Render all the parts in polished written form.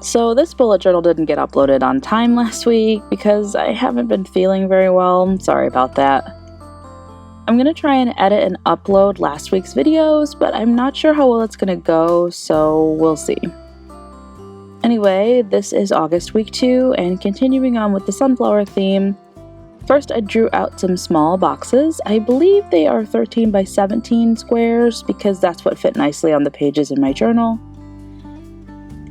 So this bullet journal didn't get uploaded on time last week because I haven't been feeling very well. I'm sorry about that. I'm going to try and edit and upload last week's videos, but I'm not sure how well it's going to go, so we'll see. Anyway, this is August week 2, and continuing on with the sunflower theme, first I drew out some small boxes. I believe they are 13 by 17 squares because that's what fit nicely on the pages in my journal.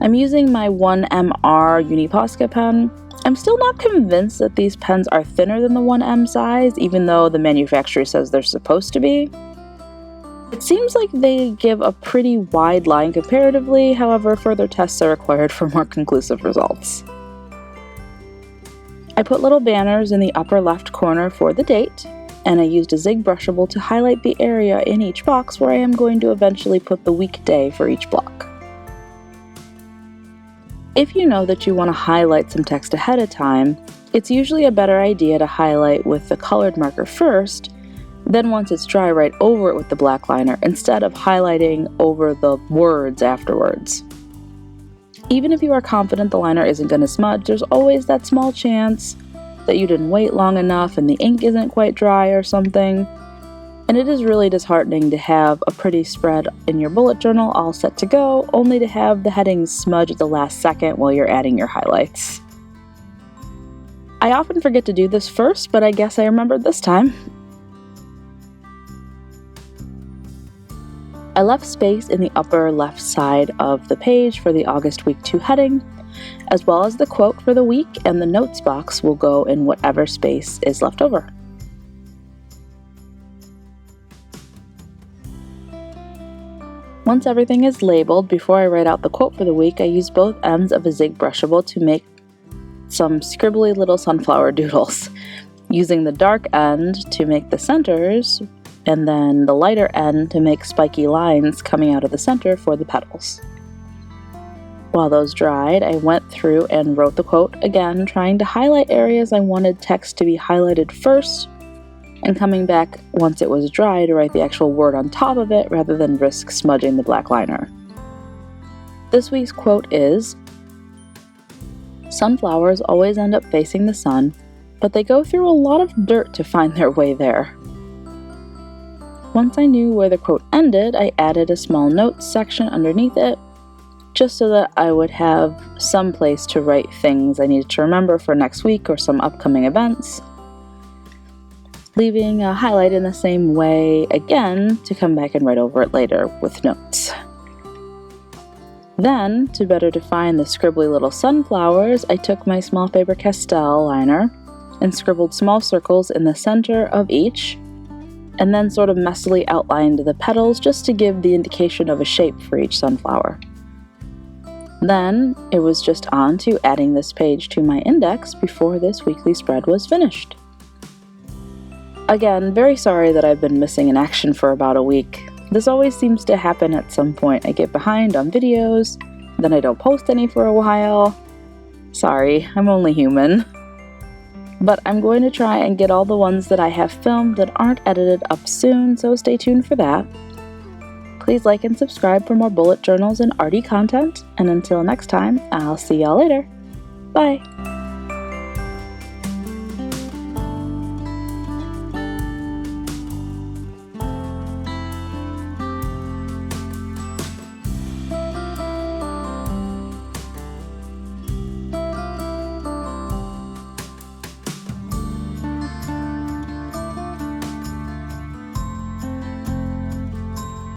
I'm using my 1MR Uniposca pen. I'm still not convinced that these pens are thinner than the 1M size, even though the manufacturer says they're supposed to be. It seems like they give a pretty wide line comparatively, however, further tests are required for more conclusive results. I put little banners in the upper left corner for the date, and I used a zig brushable to highlight the area in each box where I am going to eventually put the weekday for each block. If you know that you want to highlight some text ahead of time, it's usually a better idea to highlight with the colored marker first, then once it's dry, write over it with the black liner instead of highlighting over the words afterwards. Even if you are confident the liner isn't going to smudge, there's always that small chance that you didn't wait long enough and the ink isn't quite dry or something. And it is really disheartening to have a pretty spread in your bullet journal all set to go, only to have the headings smudge at the last second while you're adding your highlights. I often forget to do this first, but I guess I remembered this time. I left space in the upper left side of the page for the August week 2 heading, as well as the quote for the week, and the notes box will go in whatever space is left over. Once everything is labeled, before I write out the quote for the week, I use both ends of a zig brushable to make some scribbly little sunflower doodles, using the dark end to make the centers, and then the lighter end to make spiky lines coming out of the center for the petals. While those dried, I went through and wrote the quote again, trying to highlight areas I wanted text to be highlighted first, and coming back once it was dry to write the actual word on top of it rather than risk smudging the black liner. This week's quote is, "Sunflowers always end up facing the sun, but they go through a lot of dirt to find their way there." Once I knew where the quote ended, I added a small notes section underneath it, just so that I would have some place to write things I needed to remember for next week or some upcoming events, leaving a highlight in the same way again to come back and write over it later with notes. Then, to better define the scribbly little sunflowers, I took my small Faber-Castell liner and scribbled small circles in the center of each, and then sort of messily outlined the petals just to give the indication of a shape for each sunflower. Then, it was just on to adding this page to my index before this weekly spread was finished. Again, very sorry that I've been missing in action for about a week. This always seems to happen at some point. I get behind on videos, then I don't post any for a while. Sorry, I'm only human. But I'm going to try and get all the ones that I have filmed that aren't edited up soon, so stay tuned for that. Please like and subscribe for more bullet journals and arty content, and until next time, I'll see y'all later. Bye!